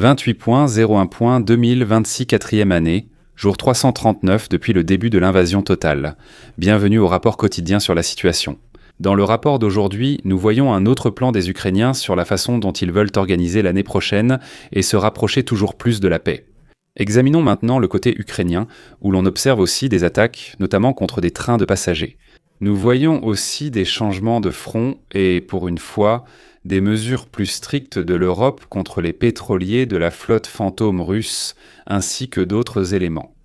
28.01.2026 4e année, jour 339 depuis le début de l'invasion totale. Bienvenue au rapport quotidien sur la situation. Dans le rapport d'aujourd'hui, nous voyons un autre plan des Ukrainiens sur la façon dont ils veulent organiser l'année prochaine et se rapprocher toujours plus de la paix. Examinons maintenant le côté ukrainien, où l'on observe aussi des attaques, notamment contre des trains de passagers. Nous voyons aussi des changements de front et, pour une fois, des mesures plus strictes de l'Europe contre les pétroliers de la flotte fantôme russe, ainsi que d'autres éléments.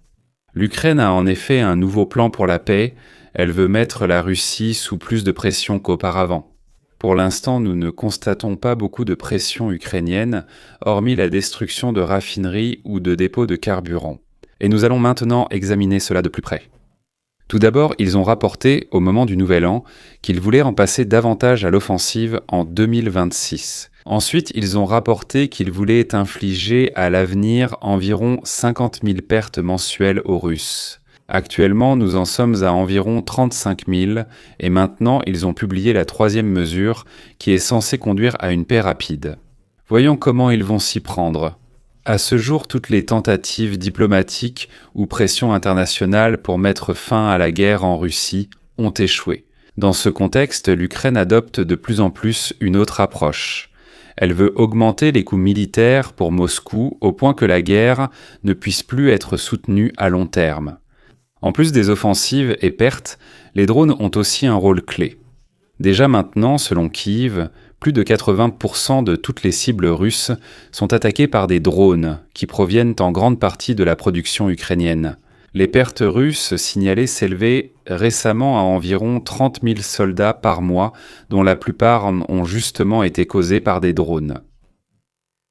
L'Ukraine a en effet un nouveau plan pour la paix, elle veut mettre la Russie sous plus de pression qu'auparavant. Pour l'instant, nous ne constatons pas beaucoup de pression ukrainienne, hormis la destruction de raffineries ou de dépôts de carburant. Et nous allons maintenant examiner cela de plus près. Tout d'abord, ils ont rapporté, au moment du Nouvel An, qu'ils voulaient en passer davantage à l'offensive en 2026. Ensuite, ils ont rapporté qu'ils voulaient infliger à l'avenir environ 50 000 pertes mensuelles aux Russes. Actuellement, nous en sommes à environ 35 000, et maintenant, ils ont publié la 3e mesure, qui est censée conduire à une paix rapide. Voyons comment ils vont s'y prendre. À ce jour, toutes les tentatives diplomatiques ou pressions internationales pour mettre fin à la guerre en Russie ont échoué. Dans ce contexte, l'Ukraine adopte de plus en plus une autre approche. Elle veut augmenter les coûts militaires pour Moscou au point que la guerre ne puisse plus être soutenue à long terme. En plus des offensives et pertes, les drones ont aussi un rôle clé. Déjà maintenant, selon Kyiv, plus de 80% de toutes les cibles russes sont attaquées par des drones qui proviennent en grande partie de la production ukrainienne. Les pertes russes signalées s'élevaient récemment à environ 30 000 soldats par mois, dont la plupart ont justement été causés par des drones.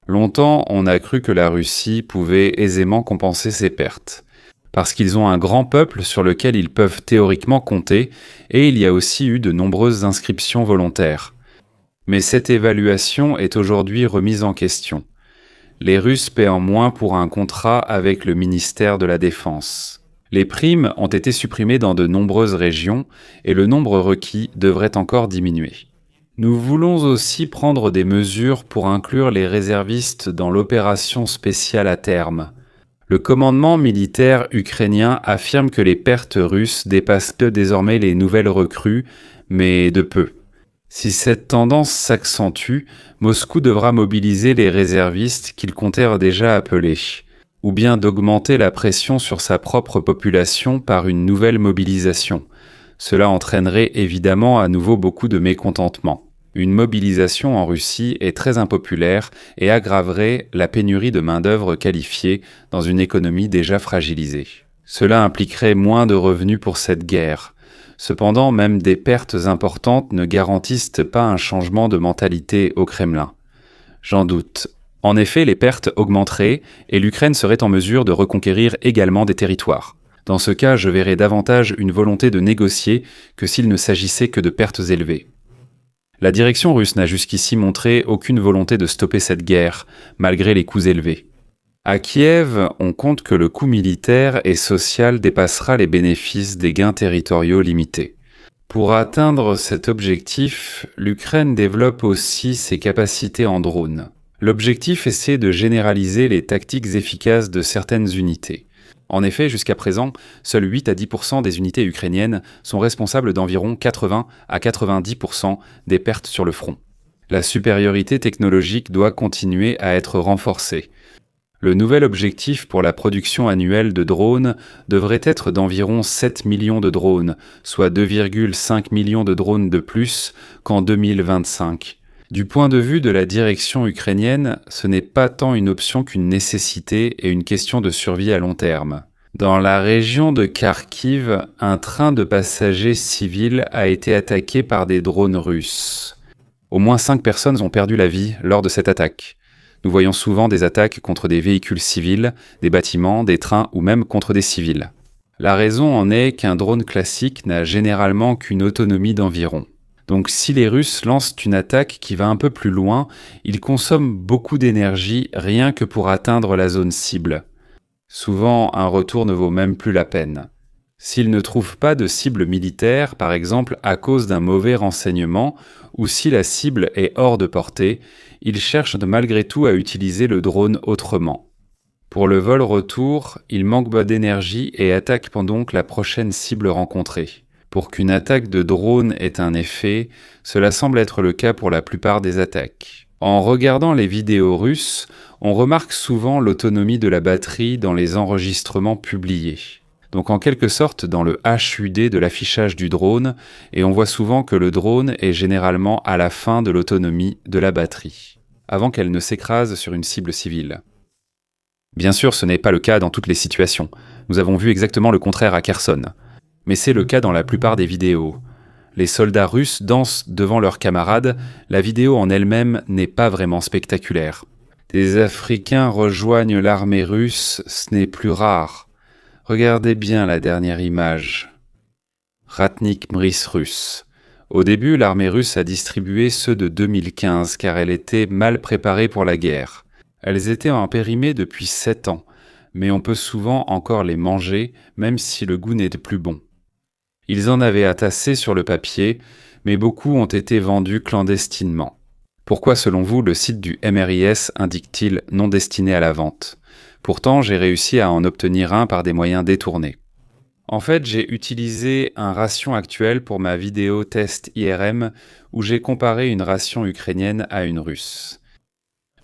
Longtemps, on a cru que la Russie pouvait aisément compenser ces pertes, parce qu'ils ont un grand peuple sur lequel ils peuvent théoriquement compter, et il y a aussi eu de nombreuses inscriptions volontaires. Mais cette évaluation est aujourd'hui remise en question. Les Russes paient en moins pour un contrat avec le ministère de la Défense. Les primes ont été supprimées dans de nombreuses régions et le nombre requis devrait encore diminuer. Nous voulons aussi prendre des mesures pour inclure les réservistes dans l'opération spéciale à terme. Le commandement militaire ukrainien affirme que les pertes russes dépassent désormais les nouvelles recrues, mais de peu. Si cette tendance s'accentue, Moscou devra mobiliser les réservistes qu'il comptait déjà appeler, ou bien d'augmenter la pression sur sa propre population par une nouvelle mobilisation. Cela entraînerait évidemment à nouveau beaucoup de mécontentement. Une mobilisation en Russie est très impopulaire et aggraverait la pénurie de main-d'œuvre qualifiée dans une économie déjà fragilisée. Cela impliquerait moins de revenus pour cette guerre. Cependant, même des pertes importantes ne garantissent pas un changement de mentalité au Kremlin. J'en doute. En effet, les pertes augmenteraient et l'Ukraine serait en mesure de reconquérir également des territoires. Dans ce cas, je verrais davantage une volonté de négocier que s'il ne s'agissait que de pertes élevées. La direction russe n'a jusqu'ici montré aucune volonté de stopper cette guerre, malgré les coûts élevés. À Kiev, on compte que le coût militaire et social dépassera les bénéfices des gains territoriaux limités. Pour atteindre cet objectif, l'Ukraine développe aussi ses capacités en drones. L'objectif est de généraliser les tactiques efficaces de certaines unités. En effet, jusqu'à présent, seuls 8 à 10% des unités ukrainiennes sont responsables d'environ 80 à 90% des pertes sur le front. La supériorité technologique doit continuer à être renforcée. Le nouvel objectif pour la production annuelle de drones devrait être d'environ 7 millions de drones, soit 2,5 millions de drones de plus qu'en 2025. Du point de vue de la direction ukrainienne, ce n'est pas tant une option qu'une nécessité et une question de survie à long terme. Dans la région de Kharkiv, un train de passagers civils a été attaqué par des drones russes. Au moins 5 personnes ont perdu la vie lors de cette attaque. Nous voyons souvent des attaques contre des véhicules civils, des bâtiments, des trains ou même contre des civils. La raison en est qu'un drone classique n'a généralement qu'une autonomie d'environ. Donc si les Russes lancent une attaque qui va un peu plus loin, ils consomment beaucoup d'énergie rien que pour atteindre la zone cible. Souvent, un retour ne vaut même plus la peine. S'ils ne trouvent pas de cible militaire, par exemple à cause d'un mauvais renseignement, ou si la cible est hors de portée, ils cherchent malgré tout à utiliser le drone autrement. Pour le vol retour, ils manquent d'énergie et attaquent donc la prochaine cible rencontrée. Pour qu'une attaque de drone ait un effet, cela semble être le cas pour la plupart des attaques. En regardant les vidéos russes, on remarque souvent l'autonomie de la batterie dans les enregistrements publiés. Donc en quelque sorte dans le HUD de l'affichage du drone, et on voit souvent que le drone est généralement à la fin de l'autonomie de la batterie, avant qu'elle ne s'écrase sur une cible civile. Bien sûr, ce n'est pas le cas dans toutes les situations. Nous avons vu exactement le contraire à Kherson. Mais c'est le cas dans la plupart des vidéos. Les soldats russes dansent devant leurs camarades, la vidéo en elle-même n'est pas vraiment spectaculaire. Des Africains rejoignent l'armée russe, ce n'est plus rare. Regardez bien la dernière image. Ratnik Mriss russe. Au début, l'armée russe a distribué ceux de 2015 car elle était mal préparée pour la guerre. Elles étaient en périmée depuis 7 ans, mais on peut souvent encore les manger, même si le goût n'est plus bon. Ils en avaient assez sur le papier, mais beaucoup ont été vendus clandestinement. Pourquoi, selon vous, le site du MRIS indique-t-il non destiné à la vente ? Pourtant, j'ai réussi à en obtenir un par des moyens détournés. En fait, j'ai utilisé un ration actuel pour ma vidéo test IRM où j'ai comparé une ration ukrainienne à une russe.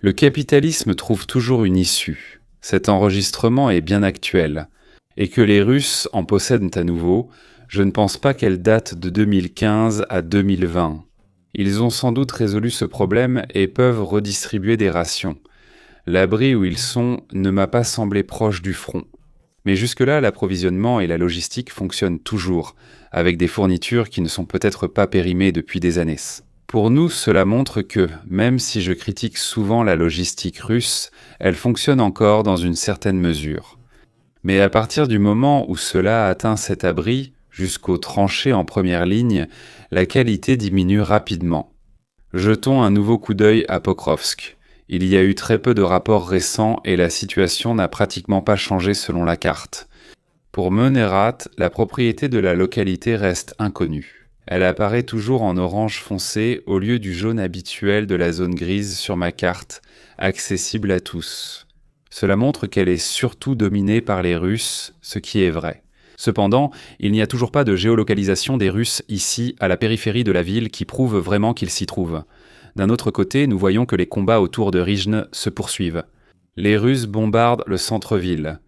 Le capitalisme trouve toujours une issue. Cet enregistrement est bien actuel. Et que les Russes en possèdent à nouveau, je ne pense pas qu'elle date de 2015 à 2020. Ils ont sans doute résolu ce problème et peuvent redistribuer des rations. L'abri où ils sont ne m'a pas semblé proche du front. Mais jusque-là, l'approvisionnement et la logistique fonctionnent toujours, avec des fournitures qui ne sont peut-être pas périmées depuis des années. Pour nous, cela montre que, même si je critique souvent la logistique russe, elle fonctionne encore dans une certaine mesure. Mais à partir du moment où cela atteint cet abri, jusqu'aux tranchées en première ligne, la qualité diminue rapidement. Jetons un nouveau coup d'œil à Pokrovsk. Il y a eu très peu de rapports récents et la situation n'a pratiquement pas changé selon la carte. Pour Menerat, la propriété de la localité reste inconnue. Elle apparaît toujours en orange foncé au lieu du jaune habituel de la zone grise sur ma carte, accessible à tous. Cela montre qu'elle est surtout dominée par les Russes, ce qui est vrai. Cependant, il n'y a toujours pas de géolocalisation des Russes ici, à la périphérie de la ville, qui prouve vraiment qu'ils s'y trouvent. D'un autre côté, nous voyons que les combats autour de Rijne se poursuivent. Les Russes bombardent le centre-ville.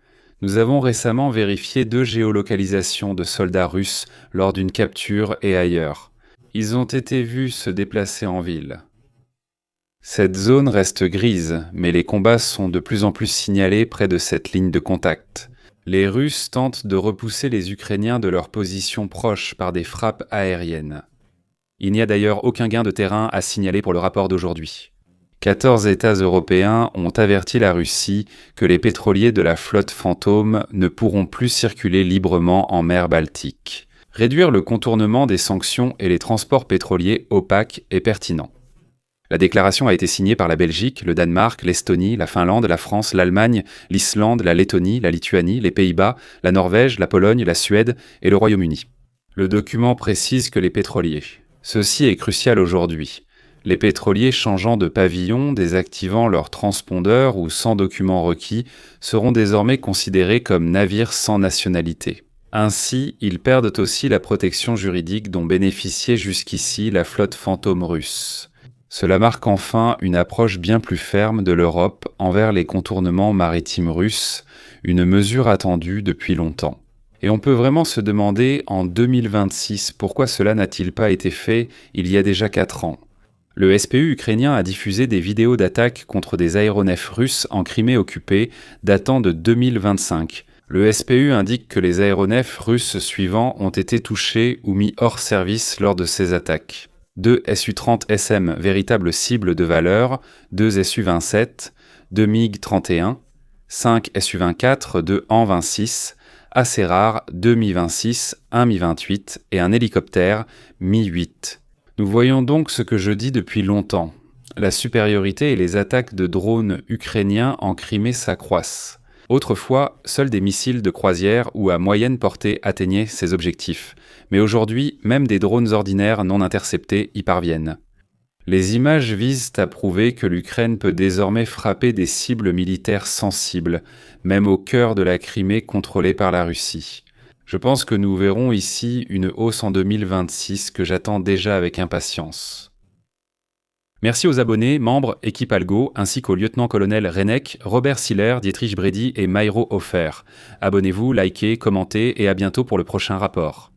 Nous avons récemment vérifié 2 géolocalisations de soldats russes lors d'une capture et ailleurs. Ils ont été vus se déplacer en ville. Cette zone reste grise, mais les combats sont de plus en plus signalés près de cette ligne de contact. Les Russes tentent de repousser les Ukrainiens de leur position proche par des frappes aériennes. Il n'y a d'ailleurs aucun gain de terrain à signaler pour le rapport d'aujourd'hui. 14 États européens ont averti la Russie que les pétroliers de la flotte fantôme ne pourront plus circuler librement en mer Baltique. Réduire le contournement des sanctions et les transports pétroliers opaques est pertinent. La déclaration a été signée par la Belgique, le Danemark, l'Estonie, la Finlande, la France, l'Allemagne, l'Islande, la Lettonie, la Lituanie, les Pays-Bas, la Norvège, la Pologne, la Suède et le Royaume-Uni. Le document précise que les pétroliers. Ceci est crucial aujourd'hui. Les pétroliers changeant de pavillon, désactivant leur transpondeur ou sans document requis seront désormais considérés comme navires sans nationalité. Ainsi, ils perdent aussi la protection juridique dont bénéficiait jusqu'ici la flotte fantôme russe. Cela marque enfin une approche bien plus ferme de l'Europe envers les contournements maritimes russes, une mesure attendue depuis longtemps. Et on peut vraiment se demander en 2026 pourquoi cela n'a-t-il pas été fait il y a déjà 4 ans. Le SPU ukrainien a diffusé des vidéos d'attaques contre des aéronefs russes en Crimée occupée datant de 2025. Le SPU indique que les aéronefs russes suivants ont été touchés ou mis hors service lors de ces attaques. 2 Su-30SM, véritable cible de valeur, 2 Su-27, 2 MiG-31, 5 Su-24, 2 An-26, assez rare, 2 Mi-26, 1 Mi-28 et un hélicoptère Mi-8. Nous voyons donc ce que je dis depuis longtemps. La supériorité et les attaques de drones ukrainiens en Crimée s'accroissent. Autrefois, seuls des missiles de croisière ou à moyenne portée atteignaient ces objectifs. Mais aujourd'hui, même des drones ordinaires non interceptés y parviennent. Les images visent à prouver que l'Ukraine peut désormais frapper des cibles militaires sensibles, même au cœur de la Crimée contrôlée par la Russie. Je pense que nous verrons ici une hausse en 2026 que j'attends déjà avec impatience. Merci aux abonnés, membres, équipe Algo, ainsi qu'aux lieutenant-colonel Renek, Robert Siller, Dietrich Bredy et Mairo Hofer. Abonnez-vous, likez, commentez et à bientôt pour le prochain rapport.